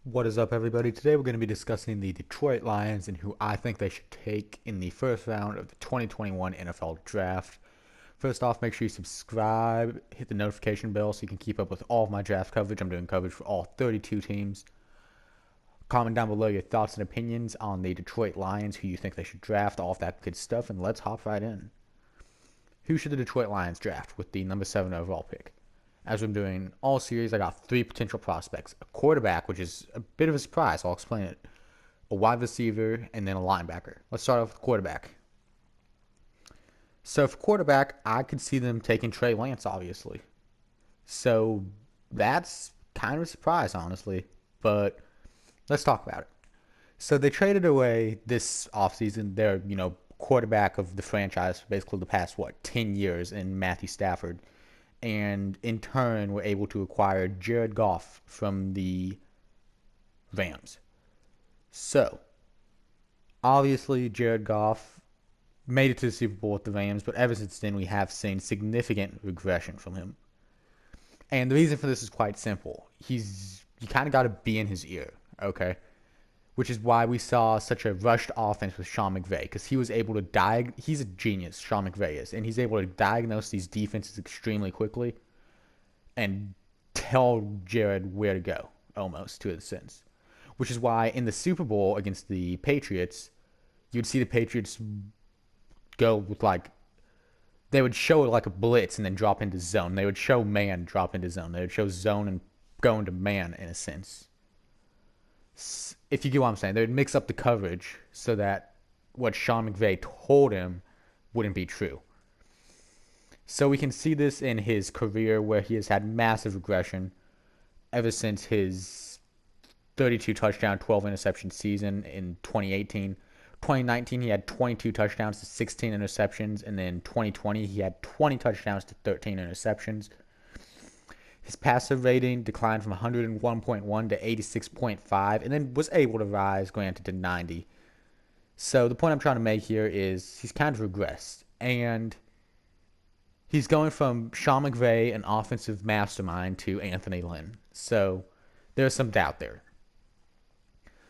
What is up, everybody? Today we're going to be discussing the Detroit Lions and who I think they should take in the first round of the 2021 NFL Draft. First off, make sure you subscribe, hit the notification bell so you can keep up with all of my draft coverage. I'm doing coverage for all 32 teams. Comment down below your thoughts and opinions on the Detroit Lions, who you think they should draft, all of that good stuff, and let's hop right in. Who should the Detroit Lions draft with the number 7 overall pick? As I'm doing all series, I got three potential prospects: a quarterback, which is a bit of a surprise, I'll explain it, a wide receiver, and then a linebacker. Let's start off with quarterback. So for quarterback, I could see them taking Trey Lance, obviously. So that's kind of a surprise, honestly. But let's talk about it. So they traded away this offseason their, quarterback of the franchise for basically the past, 10 years in Matthew Stafford. And in turn were able to acquire Jared Goff from the Rams. So, obviously, Jared Goff made it to the Super Bowl with the Rams, but ever since then, we have seen significant regression from him. And the reason for this is quite simple. You kind of got to be in his ear, okay? Which is why we saw such a rushed offense with Sean McVay, because he was able to he's a genius, Sean McVay is, and he's able to diagnose these defenses extremely quickly and tell Jared where to go, almost to a sense. Which is why in the Super Bowl against the Patriots, you'd see the Patriots go with they would show like a blitz and then drop into zone. They would show man, drop into zone. They would show zone and go into man in a sense. If you get what I'm saying, they would mix up the coverage so that what Sean McVay told him wouldn't be true. So we can see this in his career where he has had massive regression ever since his 32 touchdown, 12 interception season in 2018. 2019, he had 22 touchdowns to 16 interceptions, and then 2020, he had 20 touchdowns to 13 interceptions. His passer rating declined from 101.1 to 86.5, and then was able to rise, granted, to 90. So the point I'm trying to make here is he's kind of regressed, and he's going from Sean McVay, an offensive mastermind, to Anthony Lynn. So there's some doubt there.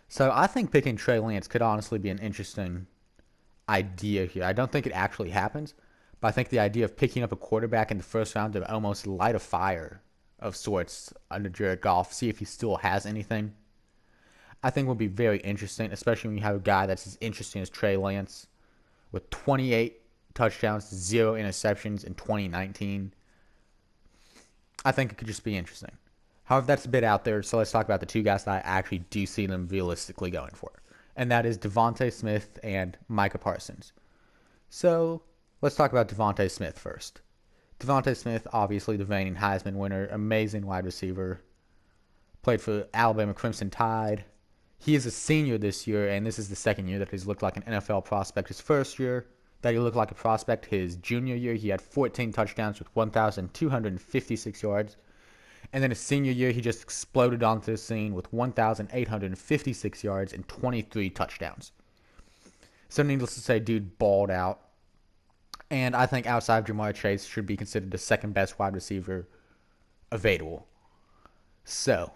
So I think picking Trey Lance could honestly be an interesting idea here. I don't think it actually happens, but I think the idea of picking up a quarterback in the first round to almost light a fire of sorts under Jared Goff, see if he still has anything, I think would be very interesting, especially when you have a guy that's as interesting as Trey Lance with 28 touchdowns, 0 interceptions in 2019. I think it could just be interesting. However, that's a bit out there, so let's talk about the two guys that I actually do see them realistically going for. And that is DeVonta Smith and Micah Parsons. So let's talk about DeVonta Smith first. DeVonta Smith, obviously the reigning Heisman winner, amazing wide receiver, played for Alabama Crimson Tide. He is a senior this year, and this is the second year that he's looked like an NFL prospect. His first year that he looked like a prospect, his junior year, he had 14 touchdowns with 1,256 yards. And then his senior year, he just exploded onto the scene with 1,856 yards and 23 touchdowns. So needless to say, dude balled out. And I think outside of Ja'Marr Chase should be considered the second best wide receiver available. So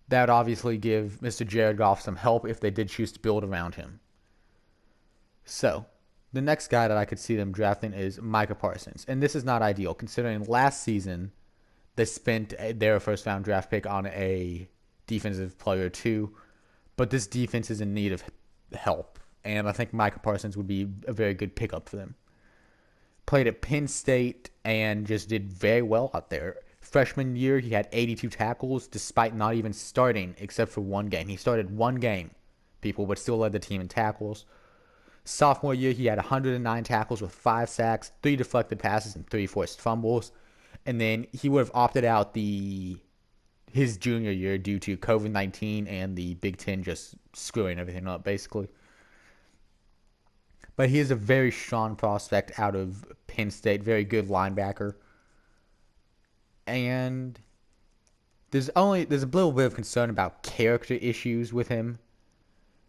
that would obviously give Mr. Jared Goff some help if they did choose to build around him. So the next guy that I could see them drafting is Micah Parsons. And this is not ideal considering last season they spent their first round draft pick on a defensive player too. But this defense is in need of help. And I think Micah Parsons would be a very good pickup for them. Played at Penn State and just did very well out there. Freshman year, he had 82 tackles despite not even starting except for one game. He started one game, people, but still led the team in tackles. Sophomore year, he had 109 tackles with 5 sacks, 3 deflected passes, and 3 forced fumbles. And then he would have opted out his junior year due to COVID-19 and the Big Ten just screwing everything up, basically. But he is a very strong prospect out of Penn State, very good linebacker. And there's a little bit of concern about character issues with him.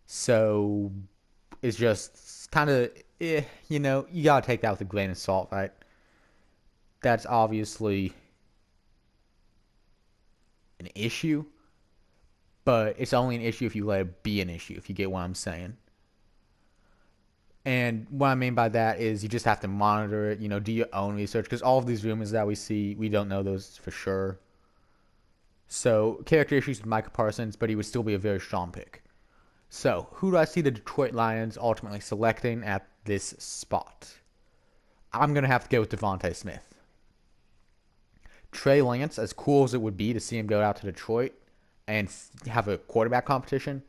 So it's just kind of, you got to take that with a grain of salt, right? That's obviously an issue. but it's only an issue if you let it be an issue, if you get what I'm saying. And what I mean by that is you just have to monitor it, do your own research, because all of these rumors that we see, we don't know those for sure. So, character issues with Micah Parsons, but he would still be a very strong pick. So, who do I see the Detroit Lions ultimately selecting at this spot? I'm going to have to go with Devontae Smith. Trey Lance, as cool as it would be to see him go out to Detroit and have a quarterback competition,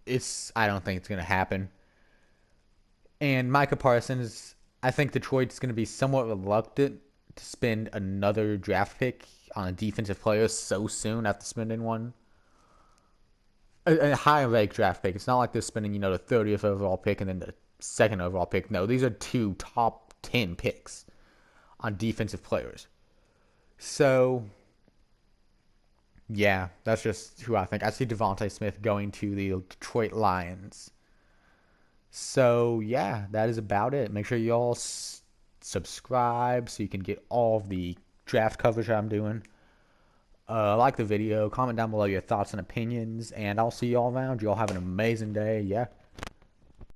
I don't think it's going to happen. And Micah Parsons, I think Detroit's going to be somewhat reluctant to spend another draft pick on a defensive player so soon after spending one. A high-ranked draft pick. It's not like they're spending, the 30th overall pick and then the second overall pick. No, these are 2 top 10 picks on defensive players. So, yeah, that's just who I think. I see Devontae Smith going to the Detroit Lions. So, yeah, that is about it. Make sure you all subscribe so you can get all of the draft coverage I'm doing. Like the video, comment down below your thoughts and opinions, and I'll see you all around. You all have an amazing day. Yeah.